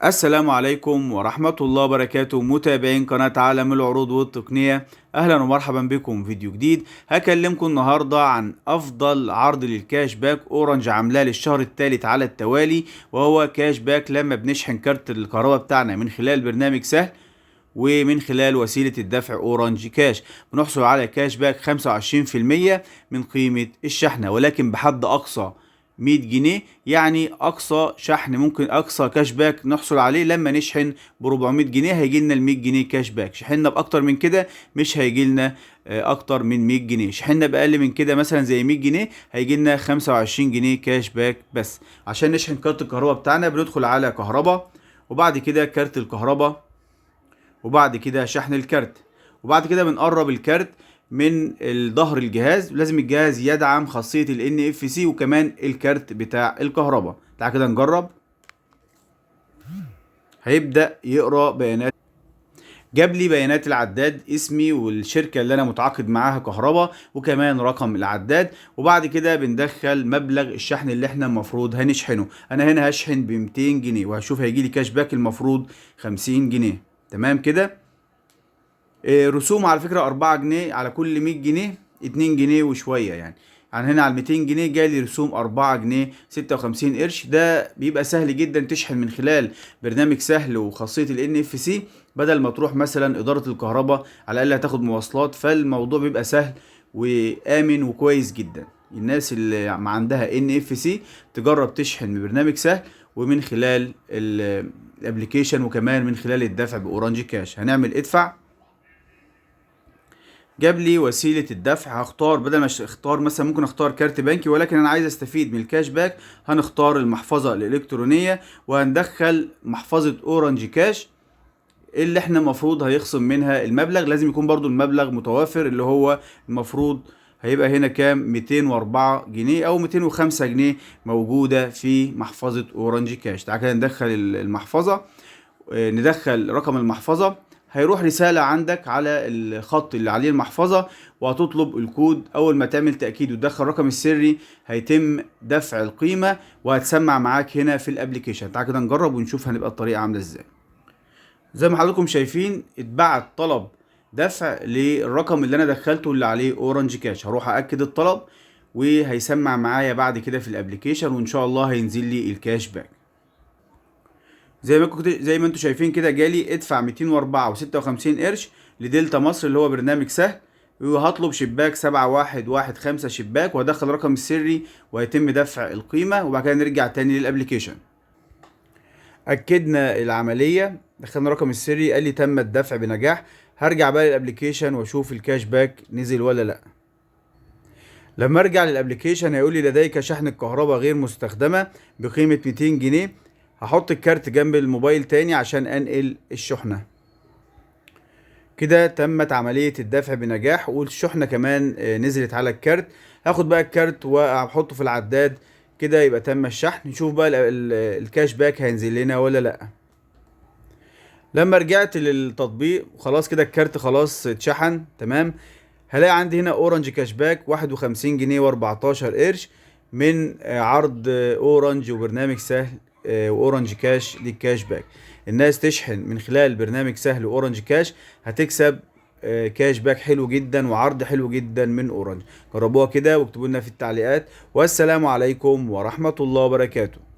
السلام عليكم ورحمة الله وبركاته، متابعين قناة عالم العروض والتقنية. أهلا ومرحبا بكم في فيديو جديد. هكلمكم النهاردة عن أفضل عرض للكاش باك أورنج عاملاه للشهر الثالث على التوالي، وهو كاش باك لما بنشحن كارت الكهرباء بتاعنا من خلال برنامج سهل ومن خلال وسيلة الدفع أورنج كاش، بنحصل على كاش باك 25% من قيمة الشحنة، ولكن بحد أقصى 100 جنيه. يعني أقصى شحن ممكن، أقصى كاش باك نحصل عليه لما نشحن ب 400 جنيه هيجي لنا ال 100 جنيه كاش باك. شحنا بأكتر من كده مش هيجي لنا أكتر من 100 جنيه. شحنا بأقل من كده مثلا زي 100 جنيه هيجي لنا 25 جنيه كاش باك بس. عشان نشحن كارت الكهرباء بتاعنا بندخل على كهرباء، وبعد كده كارت الكهرباء، وبعد كده شحن الكارت، وبعد كده بنقرب الكارت من ظهر الجهاز. لازم الجهاز يدعم خاصية ال NFC وكمان الكارت بتاع الكهرباء. تعال كده نجرب. هيبدأ يقرأ بيانات، جاب لي بيانات العداد، اسمي والشركة اللي انا متعاقد معاها كهرباء، وكمان رقم العداد. وبعد كده بندخل مبلغ الشحن اللي احنا المفروض هنشحنه. انا هنا هشحن ب 200 جنيه وهشوف هيجي لي كاش باك المفروض 50 جنيه. تمام كده. رسوم على فكرة 4 جنيه على كل 100 جنيه، 2 جنيه وشوية يعني. يعني هنا على 200 جنيه جالي رسوم 4 جنيه 56 قرش. ده بيبقى سهل جدا تشحن من خلال برنامج سهل وخاصية ال NFC، بدل ما تروح مثلا إدارة الكهرباء على الأقل هتاخد مواصلات. فالموضوع بيبقى سهل وآمن وكويس جدا. الناس اللي ما عندها NFC تجرب تشحن من برنامج سهل ومن خلال الابليكيشن، وكمان من خلال الدفع بأورنج كاش. هنعمل ادفع. جاب لي وسيله الدفع. هختار بدل ما اختار مثلا، ممكن اختار كارت بنكي، ولكن انا عايز استفيد من الكاش باك. هنختار المحفظه الالكترونيه وهندخل محفظه اورنج كاش اللي احنا المفروض هيخصم منها المبلغ. لازم يكون برضو المبلغ متوافر، اللي هو المفروض هيبقى هنا كام، 204 جنيه او 205 جنيه موجوده في محفظه اورنج كاش. تعالى كده ندخل المحفظه، ندخل رقم المحفظة. هيروح رسالة عندك على الخط اللي عليه المحفظة، وهتطلب الكود. أول ما تعمل تأكيد وتدخل الرقم السري هيتم دفع القيمة، وهتسمع معاك هنا في الابليكيشن. تعال كده نجرب ونشوف هنبقى الطريقة عاملة ازاي. زي ما حضراتكم شايفين اتبعت طلب دفع للرقم اللي انا دخلته اللي عليه اورنج كاش. هروح اكد الطلب وهيسمع معايا بعد كده في الابليكيشن، وان شاء الله هينزل لي الكاش باك. زي ما انتم شايفين كده جالي ادفع 204 و56 قرش لدلتا مصر اللي هو برنامج سهل، وهطلب شباك 7115 شباك، وهدخل الرقم السري وهيتم دفع القيمة. وبعد كده نرجع تاني للابليكيشن. اكدنا العملية، دخلنا الرقم السري، قال لي تم الدفع بنجاح. هرجع بقى للابليكيشن واشوف الكاش باك نزل ولا لا. لما ارجع للابليكيشن هيقول لي لديك شحن الكهرباء غير مستخدمة بقيمة 200 جنيه. هحط الكارت جنب الموبايل تاني عشان انقل الشحنة. كده تمت عملية الدفع بنجاح، والشحنة كمان نزلت على الكارت. هاخد بقى الكارت وهحطه في العداد. كده يبقى تم الشحن. نشوف بقى الكاش باك هينزل لنا ولا لا. لما رجعت للتطبيق وخلاص كده الكارت خلاص اتشحن تمام، هلاقي عندي هنا اورنج كاش باك 51 جنيه و14 قرش من عرض اورنج وبرنامج سهل واورنج كاش للكاش باك. الناس تشحن من خلال برنامج سهل واورنج كاش هتكسب كاش باك حلو جدا وعرض حلو جدا من اورنج. جربوها كده واكتبوا لنا في التعليقات. والسلام عليكم ورحمة الله وبركاته.